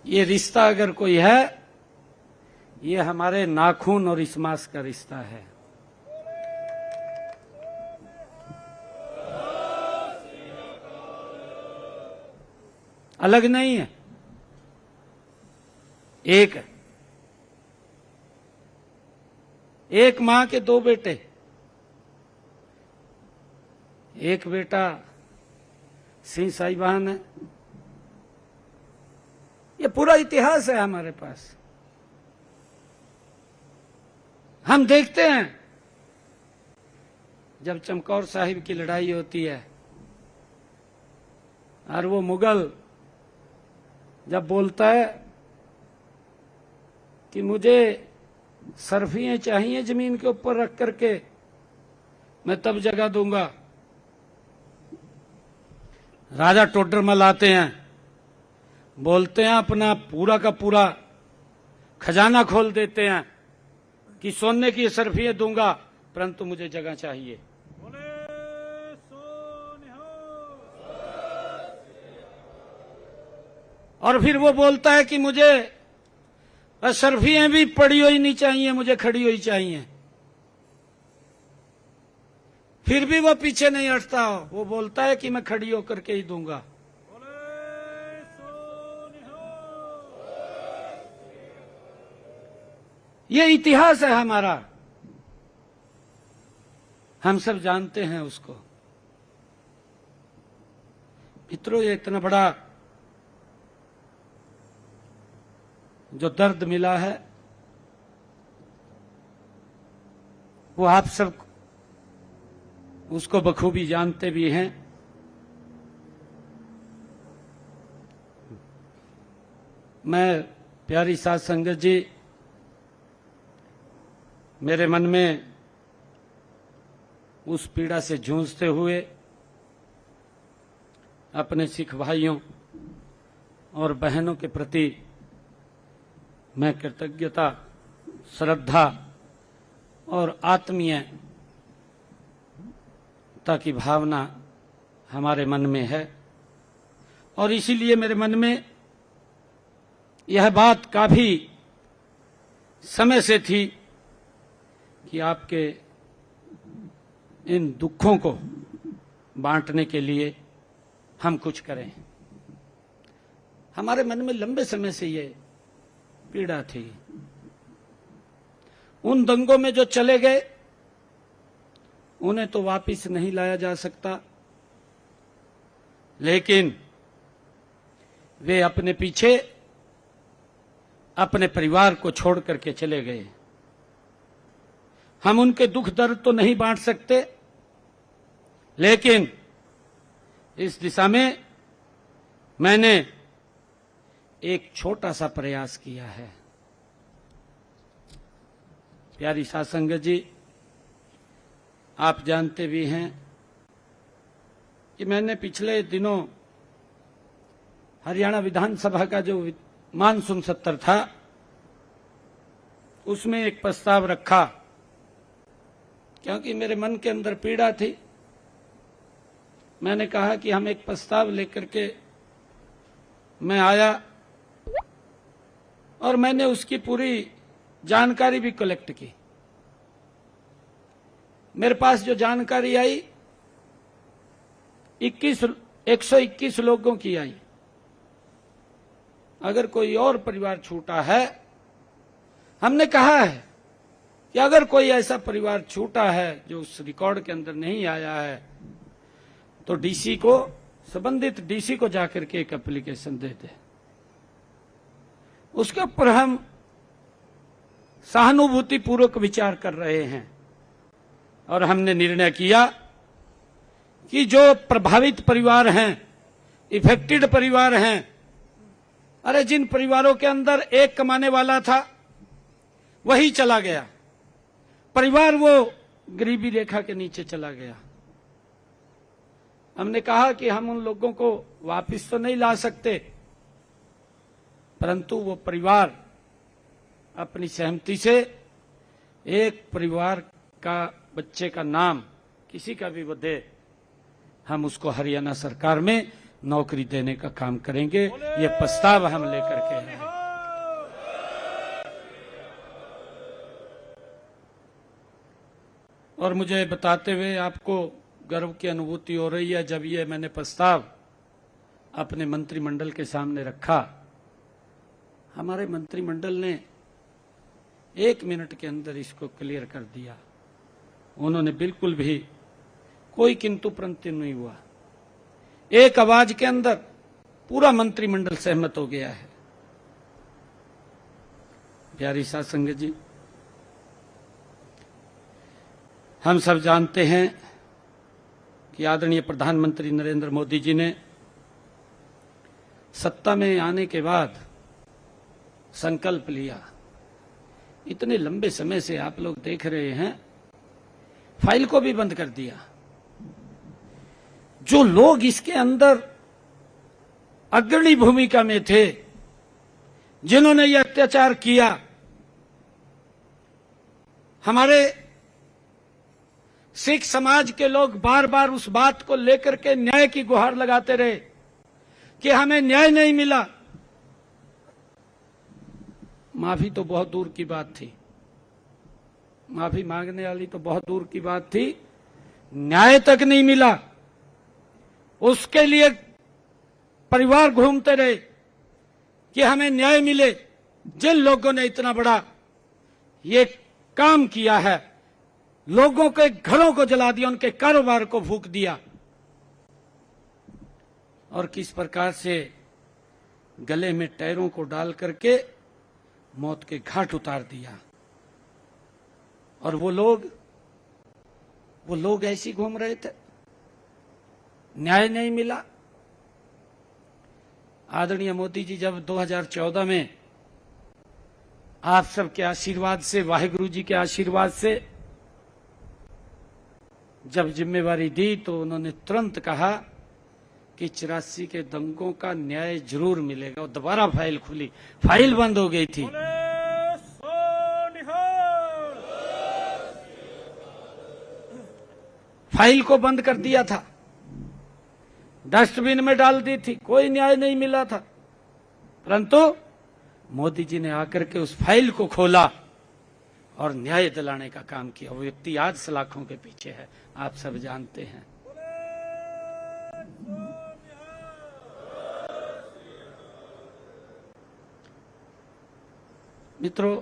ये रिश्ता अगर कोई है, ये हमारे नाखून और इस मांस का रिश्ता है। अलग नहीं है, एक है। एक मां के दो बेटे, एक बेटा सिंह साहिबान है। ये पूरा इतिहास है हमारे पास। हम देखते हैं जब चमकौर साहिब की लड़ाई होती है और वो मुगल जब बोलता है कि मुझे सरफियां चाहिए जमीन के ऊपर रख करके, मैं तब जगह दूंगा। राजा टोडरमल आते हैं, बोलते हैं अपना पूरा का पूरा खजाना खोल देते हैं कि सोने की सरफियां दूंगा, परंतु मुझे जगह चाहिए। और फिर वो बोलता है कि मुझे सरफियां भी पड़ी हुई नहीं चाहिए, मुझे खड़ी हुई चाहिए। फिर भी वो पीछे नहीं हटता, वो बोलता है कि मैं खड़ी होकर के ही दूंगा। ये इतिहास है हमारा, हम सब जानते हैं उसको। मित्रों, ये इतना बड़ा जो दर्द मिला है वो आप सब उसको बखूबी जानते भी हैं। मैं प्यारी साध संगत जी, मेरे मन में उस पीड़ा से जूझते हुए अपने सिख भाइयों और बहनों के प्रति मैं कृतज्ञता, श्रद्धा और आत्मीयता की भावना हमारे मन में है। और इसीलिए मेरे मन में यह बात काफी समय से थी कि आपके इन दुखों को बांटने के लिए हम कुछ करें। हमारे मन में लंबे समय से ये पीड़ा थी। उन दंगों में जो चले गए उन्हें तो वापस नहीं लाया जा सकता, लेकिन वे अपने पीछे अपने परिवार को छोड़ करके चले गए। हम उनके दुख दर्द तो नहीं बांट सकते, लेकिन इस दिशा में मैंने एक छोटा सा प्रयास किया है। प्यारी साध संगत जी, आप जानते भी हैं कि मैंने पिछले दिनों हरियाणा विधानसभा का जो मानसून सत्र था उसमें एक प्रस्ताव रखा, क्योंकि मेरे मन के अंदर पीड़ा थी। मैंने कहा कि हम एक प्रस्ताव लेकर के मैं आया और मैंने उसकी पूरी जानकारी भी कलेक्ट की। मेरे पास जो जानकारी आई 121 लोगों की आई। अगर कोई और परिवार छूटा है, हमने कहा है कि अगर कोई ऐसा परिवार छूटा है जो उस रिकॉर्ड के अंदर नहीं आया है, तो डीसी को, संबंधित डीसी को जाकर के एक एप्लीकेशन दे दे। उसके ऊपर हम सहानुभूति पूर्वक विचार कर रहे हैं और हमने निर्णय किया कि जो प्रभावित परिवार हैं, इफेक्टेड परिवार हैं, अरे जिन परिवारों के अंदर एक कमाने वाला था वही चला गया, परिवार वो गरीबी रेखा के नीचे चला गया, हमने कहा कि हम उन लोगों को वापस तो नहीं ला सकते, परंतु वो परिवार अपनी सहमति से एक परिवार का बच्चे का नाम किसी का भी वो दे, हम उसको हरियाणा सरकार में नौकरी देने का काम करेंगे। ये प्रस्ताव हम लेकर के आए। और मुझे बताते हुए आपको गर्व की अनुभूति हो रही है, जब ये मैंने प्रस्ताव अपने मंत्रिमंडल के सामने रखा, हमारे मंत्रिमंडल ने 1 मिनट के अंदर इसको क्लियर कर दिया। उन्होंने बिल्कुल भी कोई किंतु परंतु नहीं हुआ, एक आवाज के अंदर पूरा मंत्रिमंडल सहमत हो गया है। प्यारी साध संगत जी, हम सब जानते हैं कि आदरणीय प्रधानमंत्री नरेंद्र मोदी जी ने सत्ता में आने के बाद संकल्प लिया। इतने लंबे समय से आप लोग देख रहे हैं, फाइल को भी बंद कर दिया। जो लोग इसके अंदर अग्रणी भूमिका में थे, जिन्होंने यह अत्याचार किया, हमारे सिख समाज के लोग बार बार उस बात को लेकर के न्याय की गुहार लगाते रहे कि हमें न्याय नहीं मिला। माफी तो बहुत दूर की बात थी, माफी मांगने वाली तो बहुत दूर की बात थी, न्याय तक नहीं मिला। उसके लिए परिवार घूमते रहे कि हमें न्याय मिले। जिन लोगों ने इतना बड़ा ये काम किया है, लोगों के घरों को जला दिया, उनके कारोबार को फूंक दिया, और किस प्रकार से गले में टायरों को डाल करके मौत के घाट उतार दिया। और वो लोग ऐसी घूम रहे थे, न्याय नहीं मिला। आदरणीय मोदी जी जब 2014 में आप सबके आशीर्वाद से, वाहिगुरु जी के आशीर्वाद से जब जिम्मेवारी दी, तो उन्होंने तुरंत कहा कि 84 के दंगों का न्याय जरूर मिलेगा। और दोबारा फाइल खुली, फाइल बंद हो गई थी। फाइल को बंद कर दिया था, डस्टबिन में डाल दी थी, कोई न्याय नहीं मिला था। परंतु मोदी जी ने आकर के उस फाइल को खोला और न्याय दिलाने का काम किया। वो व्यक्ति आज सलाखों के पीछे है, आप सब जानते हैं। मित्रों,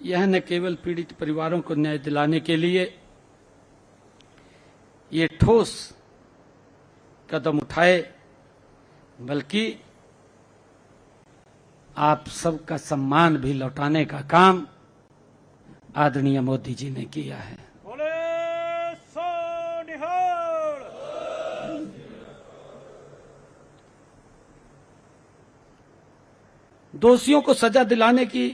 यह न केवल पीड़ित परिवारों को न्याय दिलाने के लिए ये ठोस कदम उठाए, बल्कि आप सबका सम्मान भी लौटाने का काम आदरणीय मोदी जी ने किया है। दोषियों को सजा दिलाने की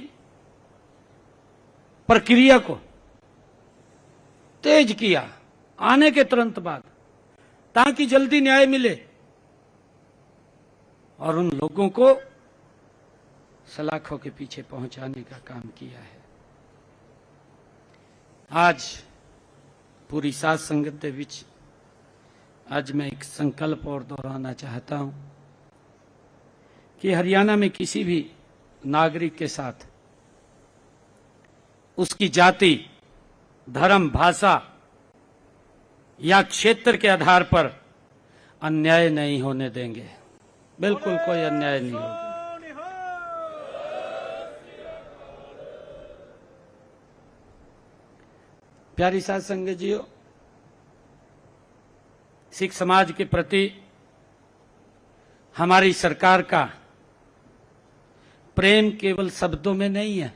प्रक्रिया को तेज किया आने के तुरंत बाद, ताकि जल्दी न्याय मिले और उन लोगों को सलाखों के पीछे पहुंचाने का काम किया है। आज पूरी साध संगत के बीच आज मैं एक संकल्प और दोहराना चाहता हूं कि हरियाणा में किसी भी नागरिक के साथ उसकी जाति, धर्म, भाषा या क्षेत्र के आधार पर अन्याय नहीं होने देंगे। बिल्कुल कोई अन्याय नहीं होगा। प्यारी साध संगत जीओ, सिख समाज के प्रति हमारी सरकार का प्रेम केवल शब्दों में नहीं है।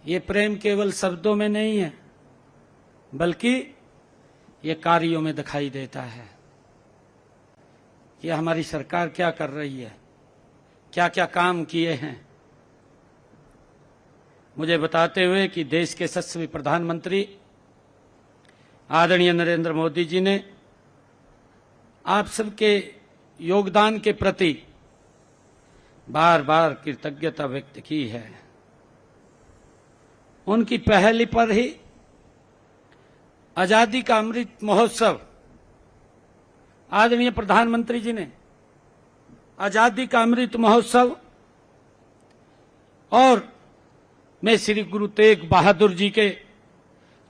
ये प्रेम केवल शब्दों में नहीं है, बल्कि ये कार्यों में दिखाई देता है कि हमारी सरकार क्या कर रही है, क्या क्या काम किए हैं। मुझे बताते हुए कि देश के यशस्वी प्रधानमंत्री आदरणीय नरेंद्र मोदी जी ने आप सबके योगदान के प्रति बार बार कृतज्ञता व्यक्त की है। उनकी पहल पर ही आजादी का अमृत महोत्सव आदरणीय प्रधानमंत्री जी ने आजादी का अमृत महोत्सव और मैं श्री गुरु तेग बहादुर जी के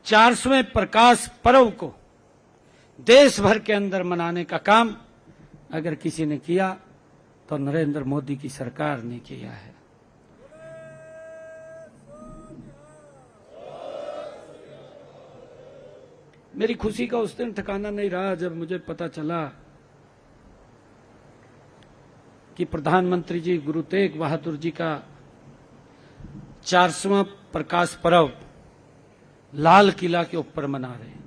400वें प्रकाश पर्व को देश भर के अंदर मनाने का काम अगर किसी ने किया तो नरेंद्र मोदी की सरकार ने किया है। मेरी खुशी का उस दिन ठिकाना नहीं रहा जब मुझे पता चला कि प्रधानमंत्री जी गुरु तेग बहादुर जी का 400वां प्रकाश पर्व लाल किला के ऊपर मना रहे हैं।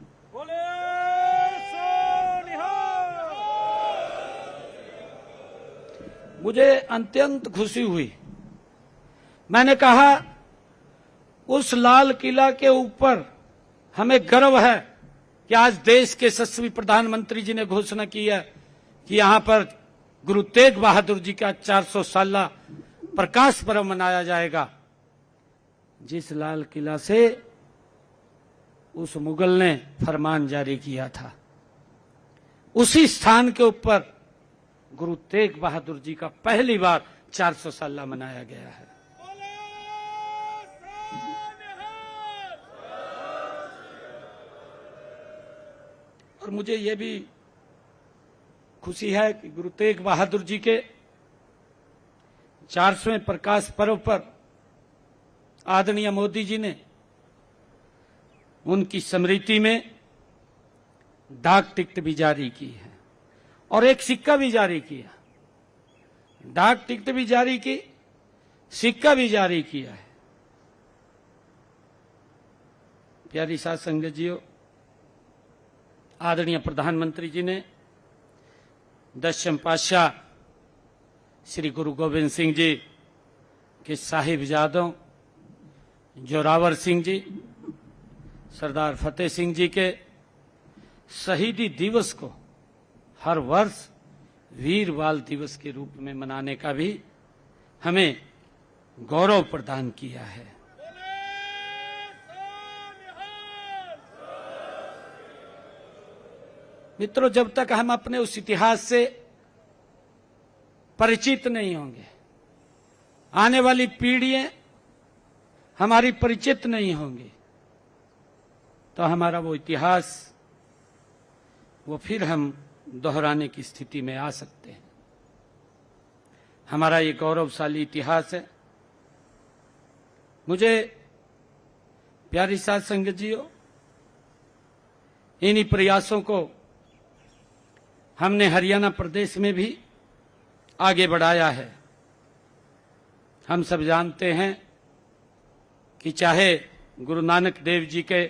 मुझे अत्यंत खुशी हुई। मैंने कहा उस लाल किला के ऊपर हमें गर्व है कि आज देश के यशस्वी प्रधानमंत्री जी ने घोषणा की है कि यहां पर गुरु तेग बहादुर जी का 400 साला प्रकाश पर्व मनाया जाएगा। जिस लाल किला से उस मुगल ने फरमान जारी किया था, उसी स्थान के ऊपर गुरु तेग बहादुर जी का पहली बार 400 साला मनाया गया है। और मुझे यह भी खुशी है कि गुरु तेग बहादुर जी के 400वें प्रकाश पर्व पर आदरणीय मोदी जी ने उनकी स्मृति में डाक टिकट भी जारी की है और एक सिक्का भी जारी किया। डाक टिकट भी जारी की, सिक्का भी जारी किया है। प्यारी साध संगत जियो, आदरणीय प्रधानमंत्री जी ने दशम पातशाह श्री गुरु गोविंद सिंह जी के साहिबजादों जोरावर सिंह जी, सरदार फतेह सिंह जी के शहीदी दिवस को हर वर्ष वीर बाल दिवस के रूप में मनाने का भी हमें गौरव प्रदान किया है। मित्रों, जब तक हम अपने उस इतिहास से परिचित नहीं होंगे, आने वाली पीढ़ियां हमारी परिचित नहीं होंगी, तो हमारा वो इतिहास वो फिर हम दोहराने की स्थिति में आ सकते हैं। हमारा ये गौरवशाली इतिहास है। मुझे प्यारी साध संगत जियो, इन्हीं प्रयासों को हमने हरियाणा प्रदेश में भी आगे बढ़ाया है। हम सब जानते हैं कि चाहे गुरु नानक देव जी के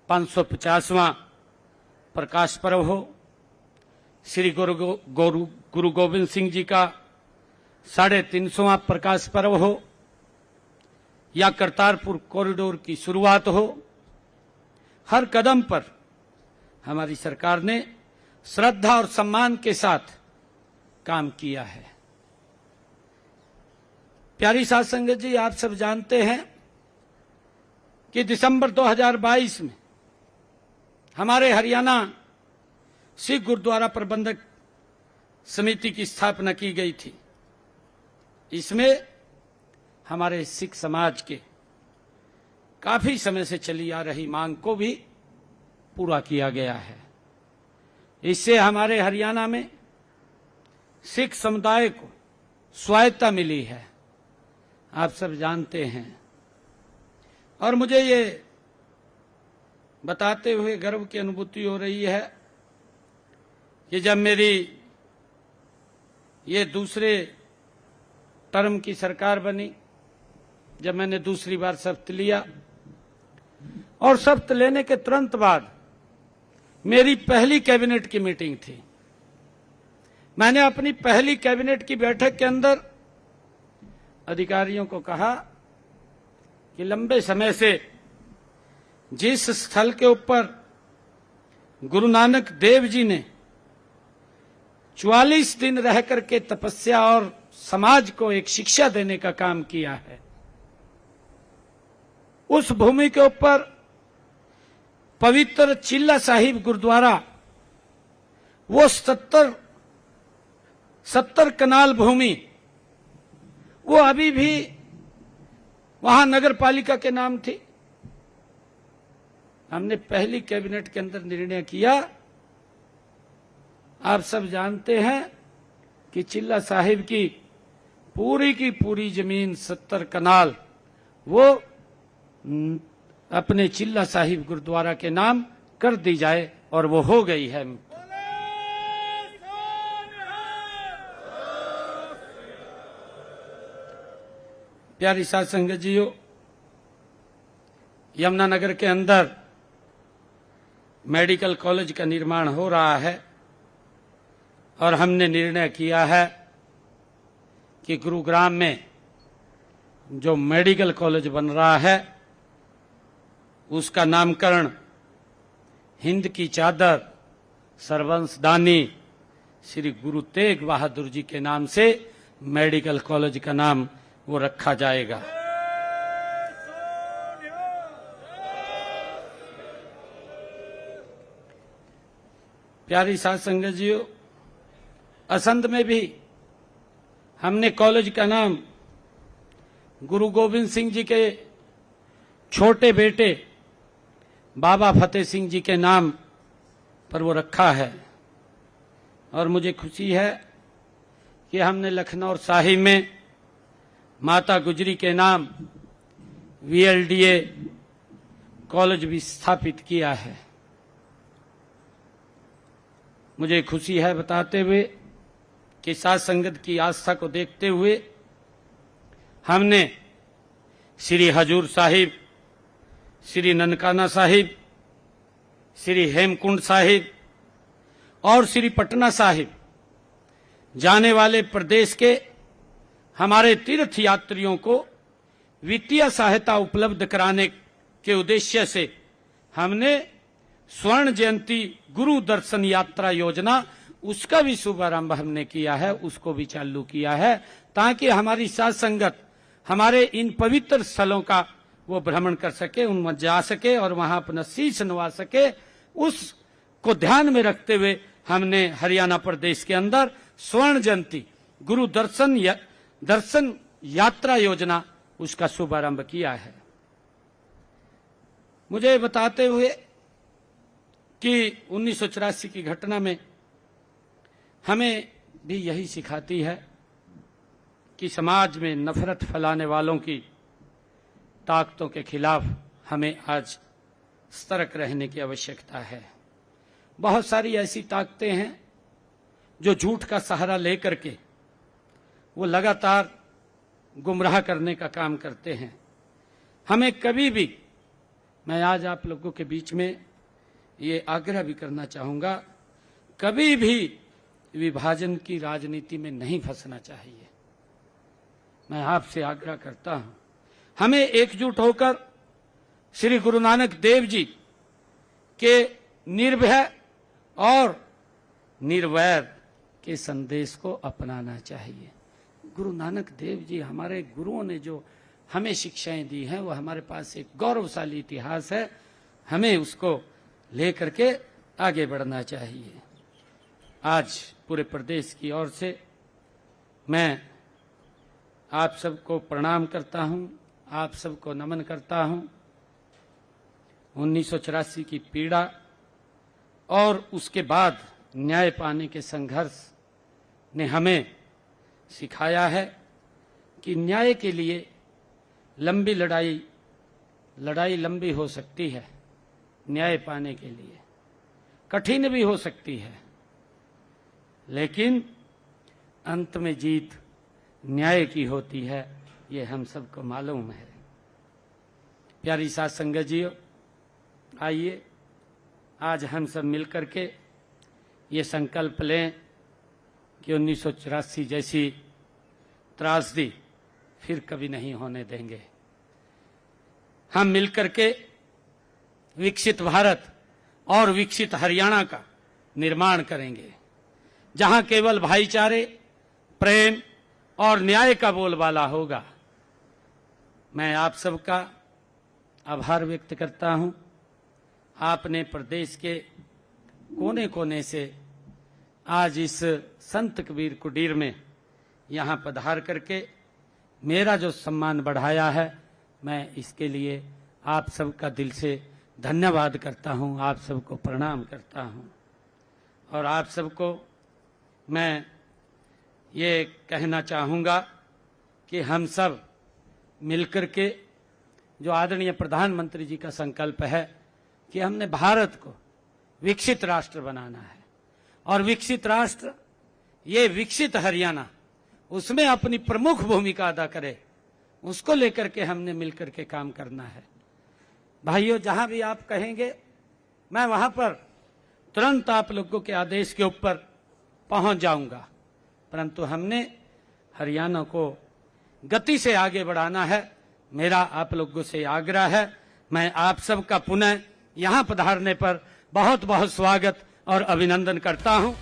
550वां प्रकाश पर्व हो, श्री गुरु गोविंद सिंह जी का 350वां प्रकाश पर्व हो, या करतारपुर कॉरिडोर की शुरुआत हो, हर कदम पर हमारी सरकार ने श्रद्धा और सम्मान के साथ काम किया है। प्यारी साध संगत जी, आप सब जानते हैं कि दिसंबर 2022 में हमारे हरियाणा सिख गुरुद्वारा प्रबंधक समिति की स्थापना की गई थी। इसमें हमारे सिख समाज के काफी समय से चली आ रही मांग को भी पूरा किया गया है। इससे हमारे हरियाणा में सिख समुदाय को स्वायत्तता मिली है, आप सब जानते हैं। और मुझे ये बताते हुए गर्व की अनुभूति हो रही है कि जब मेरी ये दूसरे टर्म की सरकार बनी, जब मैंने दूसरी बार शपथ लिया, और शपथ लेने के तुरंत बाद मेरी पहली कैबिनेट की मीटिंग थी। मैंने अपनी पहली कैबिनेट की बैठक के अंदर अधिकारियों को कहा कि लंबे समय से जिस स्थल के ऊपर गुरु नानक देव जी ने 44 दिन रह करके तपस्या और समाज को एक शिक्षा देने का काम किया है, उस भूमि के ऊपर पवित्र चिल्ला साहिब गुरुद्वारा वो 70 कनाल भूमि वो अभी भी वहां नगर पालिका के नाम थी। हमने पहली कैबिनेट के अंदर निर्णय किया, आप सब जानते हैं कि चिल्ला साहिब की पूरी जमीन 70 कनाल वो अपने चिल्ला साहिब गुरुद्वारा के नाम कर दी जाए, और वो हो गई है। प्यारी साध संगत जीओ, यमुनानगर के अंदर मेडिकल कॉलेज का निर्माण हो रहा है, और हमने निर्णय किया है कि गुरुग्राम में जो मेडिकल कॉलेज बन रहा है उसका नामकरण हिंद की चादर सरवंशदानी श्री गुरु तेग बहादुर जी के नाम से मेडिकल कॉलेज का नाम वो रखा जाएगा। प्यारी साध संगत जीओ, असंध में भी हमने कॉलेज का नाम गुरु गोविंद सिंह जी के छोटे बेटे बाबा फतेह सिंह जी के नाम पर वो रखा है, और मुझे खुशी है कि हमने लखनऊ साहिब में माता गुजरी के नाम VLDA कॉलेज भी स्थापित किया है। मुझे खुशी है बताते हुए कि साध संगत की आस्था को देखते हुए हमने श्री हजूर साहिब, श्री ननकाना साहिब, श्री हेमकुंड साहिब और श्री पटना साहिब जाने वाले प्रदेश के हमारे तीर्थ यात्रियों को वित्तीय सहायता उपलब्ध कराने के उद्देश्य से हमने स्वर्ण जयंती गुरु दर्शन यात्रा योजना, उसका भी शुभारंभ हमने किया है, उसको भी चालू किया है, ताकि हमारी साध संगत हमारे इन पवित्र स्थलों का वो भ्रमण कर सके, उनमें जा सके और वहां अपना शीश नवा सके। उसको ध्यान में रखते हुए हमने हरियाणा प्रदेश के अंदर स्वर्ण जयंती गुरु दर्शन यात्रा योजना उसका शुभारंभ किया है। मुझे बताते हुए कि 1984 की घटना में हमें भी यही सिखाती है कि समाज में नफरत फैलाने वालों की ताकतों के खिलाफ हमें आज सतर्क रहने की आवश्यकता है। बहुत सारी ऐसी ताकतें हैं जो झूठ का सहारा लेकर के वो लगातार गुमराह करने का काम करते हैं। हमें कभी भी, मैं आज आप लोगों के बीच में ये आग्रह भी करना चाहूंगा, कभी भी विभाजन की राजनीति में नहीं फंसना चाहिए। मैं आपसे आग्रह करता हूं, हमें एकजुट होकर श्री गुरु नानक देव जी के निर्भय और निर्वैर के संदेश को अपनाना चाहिए। गुरु नानक देव जी हमारे गुरुओं ने जो हमें शिक्षाएं दी हैं वो हमारे पास एक गौरवशाली इतिहास है, हमें उसको लेकर के आगे बढ़ना चाहिए। आज पूरे प्रदेश की ओर से मैं आप सबको प्रणाम करता हूं, आप सबको नमन करता हूं। 1984 की पीड़ा और उसके बाद न्याय पाने के संघर्ष ने हमें सिखाया है कि न्याय के लिए लंबी लड़ाई लंबी हो सकती है, न्याय पाने के लिए कठिन भी हो सकती है, लेकिन अंत में जीत न्याय की होती है, ये हम सबको मालूम है। प्यारी साध संगत जी, आइए आज हम सब मिलकर के ये संकल्प लें कि 1984 जैसी त्रासदी फिर कभी नहीं होने देंगे। हम मिलकर के विकसित भारत और विकसित हरियाणा का निर्माण करेंगे, जहां केवल भाईचारे, प्रेम और न्याय का बोलबाला होगा। मैं आप सबका आभार व्यक्त करता हूं। आपने प्रदेश के कोने कोने से आज इस संत कबीर कुटीर में यहाँ पधार करके मेरा जो सम्मान बढ़ाया है, मैं इसके लिए आप सबका दिल से धन्यवाद करता हूँ, आप सबको प्रणाम करता हूँ। और आप सबको मैं ये कहना चाहूँगा कि हम सब मिलकर के जो आदरणीय प्रधानमंत्री जी का संकल्प है कि हमने भारत को विकसित राष्ट्र बनाना है, और विकसित राष्ट्र ये विकसित हरियाणा उसमें अपनी प्रमुख भूमिका अदा करे, उसको लेकर के हमने मिलकर के काम करना है। भाइयों, जहां भी आप कहेंगे मैं वहां पर तुरंत आप लोगों के आदेश के ऊपर पहुंच जाऊंगा, परंतु हमने हरियाणा को गति से आगे बढ़ाना है। मेरा आप लोगों से आग्रह है, मैं आप सबका पुनः यहां पधारने पर बहुत बहुत स्वागत और अभिनंदन करता हूं।